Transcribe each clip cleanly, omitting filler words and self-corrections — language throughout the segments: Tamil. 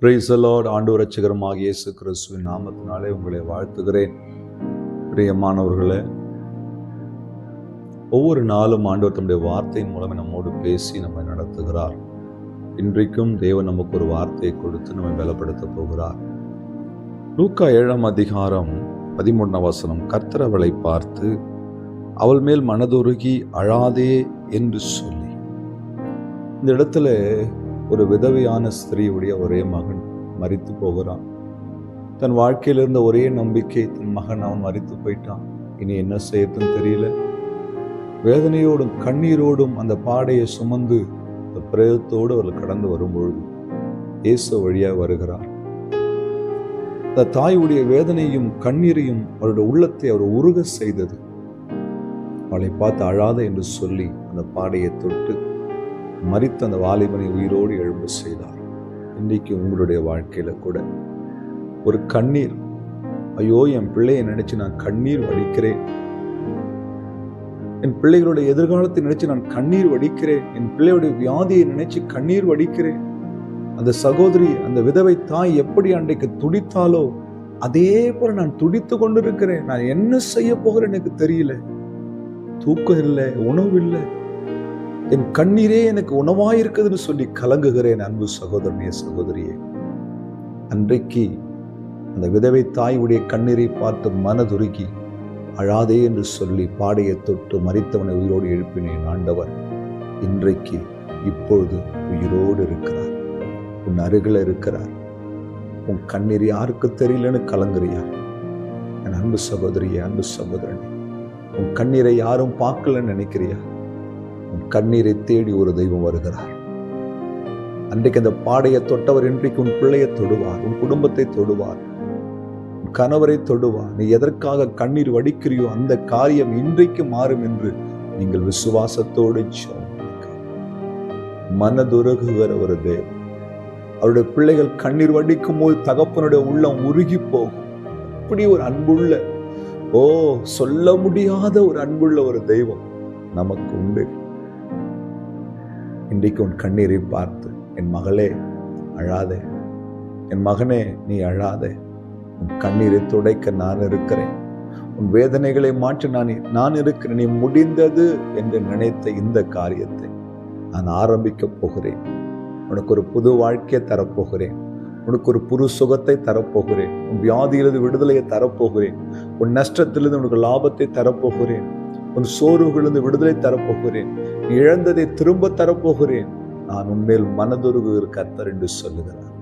Praise the Lord. ஆண்டவர் இரட்சகருமாகிய இயேசு கிறிஸ்துவின் நாமத்தினாலே உங்களை வாழ்த்துகிறேன். பிரியமானவர்களே, ஒவ்வொரு நாளும் ஆண்டவர் தம்முடைய வார்த்தையின் மூலமே நம்மோடு பேசி நம்மை நடத்துகிறார். இன்றைக்கும் தேவன் நமக்கு ஒரு வார்த்தையை கொடுத்து நம்மை பலப்படுத்த போகிறார். லூக்கா 7:13 கர்த்தர் அவளை பார்த்து அவள் மேல் மனதுருகி அழாதே என்று சொல்லி. இந்த இடத்துல ஒரு விதவையான ஸ்திரீயுடைய ஒரே மகன் மரித்து போகிறான். தன் வாழ்க்கையில் இருந்த ஒரே நம்பிக்கை, தன் மகன் அவன் மரித்து போயிட்டான். இனி என்ன செய்யறதுன்னு தெரியல. வேதனையோடும் கண்ணீரோடும் அந்த பாடையை சுமந்து அந்த பிரேதத்தோடு அவர்கள் கடந்து வரும்பொழுது இயேசு வழியாக வருகிறார். அந்த தாயுடைய வேதனையும் கண்ணீரையும் அவருடைய உள்ளத்தை அவர் உருக செய்தது. அவளை பார்த்து அழாத என்று சொல்லி அந்த பாடையை தொட்டு மரித்த அந்த வாலிபனை உயிரோடு எழும்ப செய்தார். இன்றைக்கு உங்களுடைய வாழ்க்கையில கூட ஒரு கண்ணீர், ஐயோ என் பிள்ளையை நினைச்சு நான் கண்ணீர் வடிக்கிறேன், என் பிள்ளைகளுடைய எதிர்காலத்தை நினைச்சு நான் கண்ணீர் வடிக்கிறேன், என் பிள்ளையுடைய வியாதியை நினைச்சு கண்ணீர் வடிக்கிறேன். அந்த சகோதரி, அந்த விதவை தாய் எப்படி அன்றைக்கு துடித்தாலோ அதே போல நான் துடித்து கொண்டிருக்கிறேன். நான் என்ன செய்ய போகிறேன் எனக்கு தெரியல. தூக்கம் இல்லை, உணவு இல்லை, என் கண்ணீரே எனக்கு உணவாயிருக்குதுன்னு சொல்லி கலங்குகிறேன். அன்பு சகோதரனே, சகோதரியே, அன்றைக்கு அந்த விதவை தாயுடைய கண்ணீரை பார்த்து மனதுருகி அழாதே என்று சொல்லி பாடையை தொட்டு மரித்தவனை உயிரோடு எழுப்பினேன். ஆண்டவர் இன்றைக்கு இப்பொழுது உயிரோடு இருக்கிறார், உன் அருகில் இருக்கிறார். உன் கண்ணீர் யாருக்கு தெரியலன்னு கலங்குறியா? என் அன்பு சகோதரியே, அன்பு சகோதரனே, உன் கண்ணீரை யாரும் பார்க்கலன்னு நினைக்கிறியா? உன் கண்ணீரை தேடி ஒரு தெய்வம் வருகிறார். அன்றைக்கு அந்த பாடையை தொட்டவர் இன்றைக்கு உன் பிள்ளையை தொடுவார், உன் குடும்பத்தை தொடுவார், உன் கணவரை தொடுவார். நீ எதற்காக கண்ணீர் வடிக்கிறியோ அந்த காரியம் இன்றைக்கு மாறும் என்று நீங்கள் விசுவாசத்தோடு மனதுருகுகிற ஒரு தேவன். அவருடைய பிள்ளைகள் கண்ணீர் வடிக்கும் போது தகப்பனுடைய உள்ளம் உருகி போகும். அப்படி ஒரு அன்புள்ள, சொல்ல முடியாத ஒரு அன்புள்ள ஒரு தெய்வம் நமக்கு உண்டு. இன்றைக்கு உன் கண்ணீரை பார்த்து, என் மகளே அழாதே, என் மகனே நீ அழாதே, உன் கண்ணீரை துடைக்க நான் இருக்கிறேன், உன் வேதனைகளை மாற்ற நான் இருக்கிறேன். நீ முடிந்தது என்று நினைத்த இந்த காரியத்தை நான் ஆரம்பிக்க போகிறேன். உனக்கு ஒரு புது வாழ்க்கையை தரப்போகிறேன், உனக்கு ஒரு புது சுகத்தை தரப்போகிறேன், உன் வியாதியிலிருந்து விடுதலையை தரப்போகிறேன், உன் நஷ்டத்திலிருந்து உனக்கு லாபத்தை தரப்போகிறேன், உன் சோர்வுகளிலிருந்து விடுதலை தரப்போகிறேன், இழந்ததை திரும்ப தரப்போகிறேன். நான் உன்மேல் மனதுருகுகிற கர்த்தர் என்று சொல்லுகிறார்.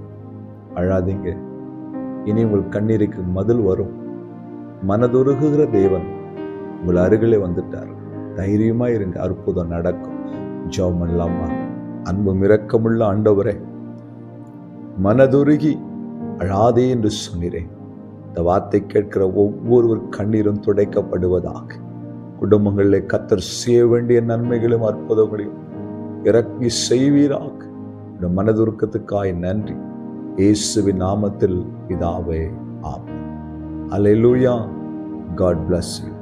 அழாதீங்க, இனி உங்கள் கண்ணீருக்கு பதில் வரும். மனதுருகுகிற தேவன் உங்கள் அருகிலே வந்துட்டார். தைரியமா இருங்க, அற்புதம் நடக்கும். ஜெபம் பண்ணலாமா? அன்பும் இரக்கமுள்ள ஆண்டவரே, மனதுருகி அழாதே என்று சொன்னீரேன். இந்த வார்த்தை கேட்கிற ஒவ்வொரு கண்ணீரும் துடைக்கப்படுவதாக. குடும்பங்களிலே கர்த்தர் செய்ய வேண்டிய நன்மைகளும் அற்புதங்களையும் இறக்கி செய்வீராக. இந்த மனதுருக்கத்துக்காய் நன்றி. இயேசுவின் நாமத்தில் பிதாவே, ஆமென். அல்லேலூயா. God bless you.